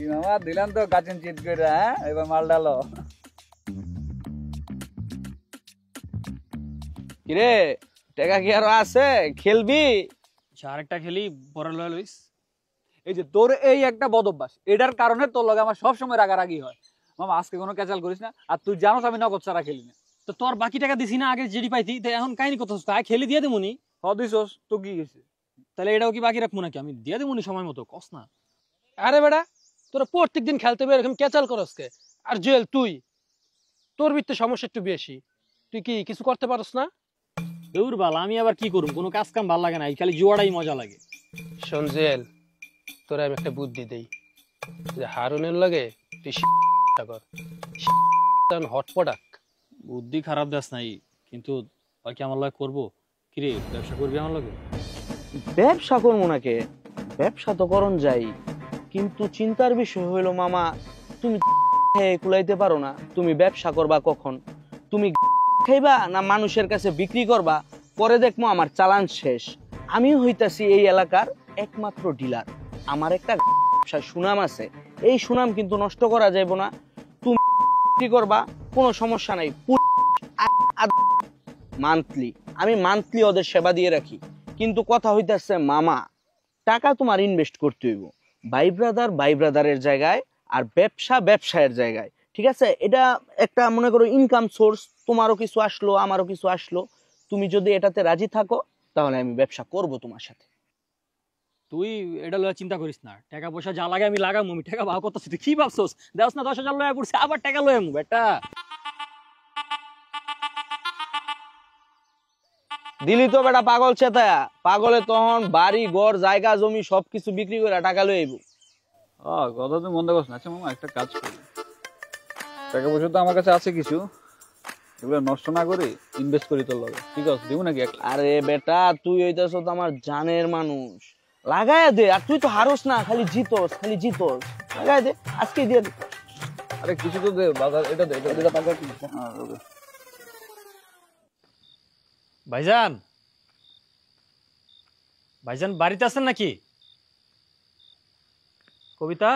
মামা দিলাম তো কাচিন চিট করে, হ্যাঁ এবার মাল ডালো। কিরে টাকা কি আরো আছে, খেলবি? আরেকটা খেলি পরে লয়ে লইস। এই যে তোর এই একটা বদ অভ্যাস, এটার কারণে তোর লগে আমার সবসময় রাগারাগি হয়। মামা আজকে কোনো ক্যাচাল করিস না, আর তুই জানোস আমি নগদ ছাড়া খেলি না। তো তোর বাকি টাকা দিছি না আগে যেটি পাইতি, তো এখন কাহিনী কত তাই খেলি দিয়ে দেবনি। দিছস তো কি গেছে? তাহলে এটাও কি বাকি রাখবো নাকি? আমি দিয়ে দেবনি সময় মতো, কস না। আরে বেটা, তোরা প্রত্যেকদিন খেলতে বের এরকম ক্যাচাল করস কে? আর জুয়েল তুই, তোর ভিতরে সমস্যা একটু বেশি। তুই কি কিছু করতে পারস না? দৌর বাল, আমি আবার কি করুম? কোনো কাজ কাম ভাল লাগে না, এই খালি জুয়াটাই মজা লাগে। শোন জুয়েল, তোরা আমি একটা বুদ্ধি দেই, যে হারুনের লাগে তুই কর হটপটাক। বুদ্ধি খারাপ দাস নাই, কিন্তু ওই কি আমার লাগে করবো? কিরে ব্যবসা করবি আমার লাগে? ব্যবসা করবো নাকি? ব্যবসা তো করন যাই, কিন্তু চিন্তার বিষয় হইলো মামা, তুমি কুলাইতে পারো না। তুমি ব্যবসা করবা কখন? তুমি খাইবা না মানুষের কাছে বিক্রি করবা? পরে দেখবো আমার চালান শেষ। আমি হইতাছি এই এলাকার একমাত্র ডিলার, আমার একটা ব্যবসার সুনাম আছে, এই সুনাম কিন্তু নষ্ট করা যাইব না। তুমি বিক্রি করবা, কোনো সমস্যা নাই, মান্থলি আমি মান্থলি ওদের সেবা দিয়ে রাখি। কিন্তু কথা হইতাছে মামা, টাকা তোমার ইনভেস্ট করতে হইব ভাই ব্রাদারের জায়গায়, আর ব্যবসা ব্যবসায়ের জায়গায়। ঠিক আছে? এটা একটা মনে করো ইনকাম সোর্স, তোমারও কিছু আসলো আমারও কিছু আসলো। তুমি যদি এটাতে রাজি থাকো তাহলে আমি ব্যবসা করব তোমার সাথে। তুই এটা লয়ে চিন্তা করিস না, টাকা পয়সা যা লাগে আমি লাগামু। আমি টাকা ভাগ করতেছি, তুই কি ভাবছস? দেওস না 10,000 লয়ে পড়ছে, আবার টাকা লয়ে আমু বেটা। দিলি তো বেটা পাগল চেতায়া, পাগলে তখন বাড়ি ঘর জায়গা জমি সবকিছু বিক্রি করে টাকা লয়ে আইব। কথা তুমি মন্দ করছ না। আচ্ছা মামা একটা কাজ করি, টাকা পয়সা তো আমার কাছে আছে কিছু, এগুলো নষ্ট না করে ইনভেস্ট করি তোর লগে। ঠিক আছে, দিব নাকি? আরে বেটা তুই হইতেছ তো আমার জানের মানুষ, লাগায় দে। আর তুই তো হারোস না, খালি জিতোস খালি জিতোস। লাগায় দে, আজকে দিয়ে দে। আরে কিছু তো দে, বাজার এটা দে, এটা দিলে টাকা কি? হ্যাঁ ওকে। ভাইজান, ভাইজান বাড়িতে আছেন নাকি? কবিতা,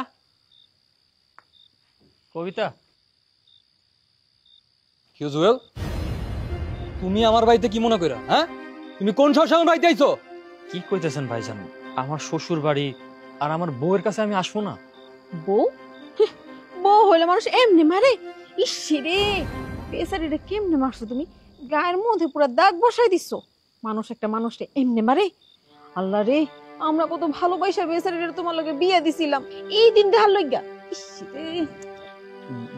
কবিতা। কি জুয়েল, তুমি আমার বাড়িতে কি মনে কইরা? হ্যাঁ, তুমি কোন সাহসে আমার বাড়িতে আইছো? কি কইতেছেন ভাইজান? আমার শ্বশুর বাড়ি আর আমার বউয়ের কাছে আমি আসবো না? বউ? বউ হইলে মানুষ এমনি মারে? ইসি রে, বেচারিটা কেমনে মারছো তুমি? গায়ের মধ্যে পুরো দাগ বসাই দিছো। মানুষ একটা মানুষকে এমনি মারে? আল্লাহ রে, আমরা কত ভালোবাসা বেচারিটা তোমার লগে বিয়ে দিছিলাম, এই দিন দেখার লইগা। ইসি রে।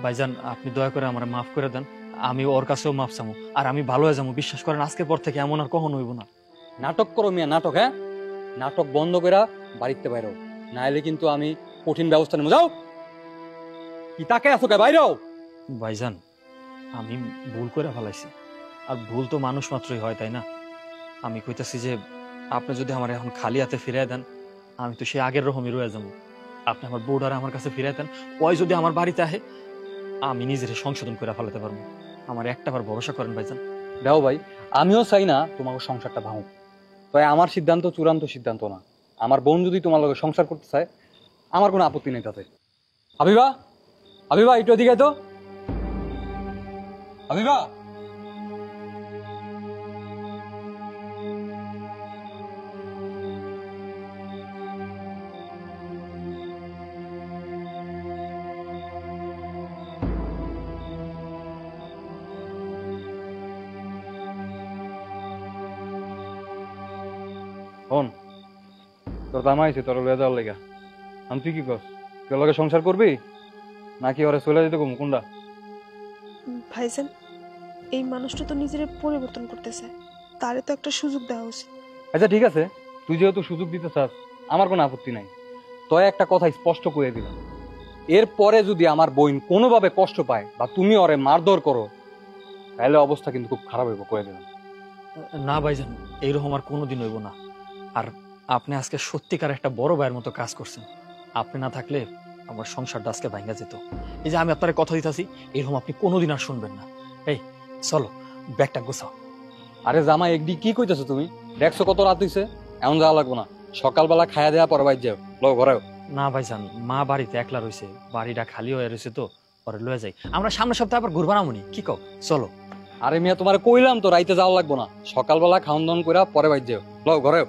ভাইজান আপনি দয়া করে আমার মাফ করে দেন, আমি ওর কাছেও মাফ চামু, আর আমি ভালো হয়ে যাবো। বিশ্বাস করেন আজকের পর থেকে এমন আর কখনো হইব না। নাটক করো মিয়া, নাটক। হ্যাঁ, নাটক বন্ধ কইরা বাড়িতে বাইরো, নাইলে কিন্তু আমি কঠিন ব্যবস্থা নেব। যাও, কি তাকে আছো কে? বাইরো। ভাইজান আমি ভুল করে ফেলাইছি, আর ভুল তো মানুষ মাত্রই হয়, তাই না? আমি কইতাছি যে আপনি যদি আমার এখন খালি হাতে ফিরিয়ে দেন, আমি তো সে আগের রকমই রয়ে যাবো। আপনি আমার বউডারে আমার কাছে ফিরিয়ে দেন, ওই যদি আমার বাড়িতে আহে আমি নিজের সংশোধন করে ফেলাতে পারবো। আমার একটাবার ভরসা করেন ভাইজান। দাও ভাই, আমিও চাই না তোমাকে সংসারটা ভাঙুক, তাই আমার সিদ্ধান্ত চূড়ান্ত সিদ্ধান্ত না। আমার বোন যদি তোমার লগে সংসার করতে চায়, আমার কোনো আপত্তি নেই তাতে। আবিবা, আবিবা একটু এদিকে আয় তো। আবিবা, শোন, তোর দামা আইছে তোর লয়ে যাওয়ার লেগা। আমি তুই কি কস, তোর লগে সংসার করবি নাকি ওরে চলে যেতে কম কোনটা? ভাইজান, এই মানুষটা তো নিজের পরিবর্তন করতেছে, তারে তো একটা সুযোগ দেওয়া উচিত। আচ্ছা ঠিক আছে, তুই যেহেতু সুযোগ দিতে চাস আমার কোনো আপত্তি নাই। তয় একটা কথা স্পষ্ট করে দিলাম, এরপরে যদি আমার বোন কোনোভাবে কষ্ট পায় বা তুমি ওরে মারধর করো, তাহলে অবস্থা কিন্তু খুব খারাপ হইব, করে দিলাম। না ভাইজান, এইরকম আর কোনোদিন হইব না। আর আপনি আজকে সত্যিকার একটা বড় ভাইয়ের মতো কাজ করছেন। আপনি না থাকলে আমার সংসারটা আজকে ভাঙা যেত। এই যে আমি আপনার কথা দিতেছি, এরকম আপনি কোনোদিন আর শুনবেন না। এই চলো, ব্যাগটা গোছাও। আরে জামা একদিক কি কইতেছো তুমি? দেখছো কত রাত হইছে? এমন যাওয়া লাগবো না, সকালবেলা খায়া দেয়া পরে বাইর যাও, লো ঘরে। না ভাইজান, মা বাড়িতে একলা রয়েছে, বাড়িটা খালি হয়ে রয়েছে, তো পরে লয়ে যাই। আমরা সামনের সপ্তাহে আবার ঘুরবা নামুনি, কি কও? চলো। আরে মিয়া তোমার কইলাম তো রাইতে যাওয়া লাগবো না, সকালবেলা খাওন দাওন কইরা পরে বাইর যাও। লও ঘরে।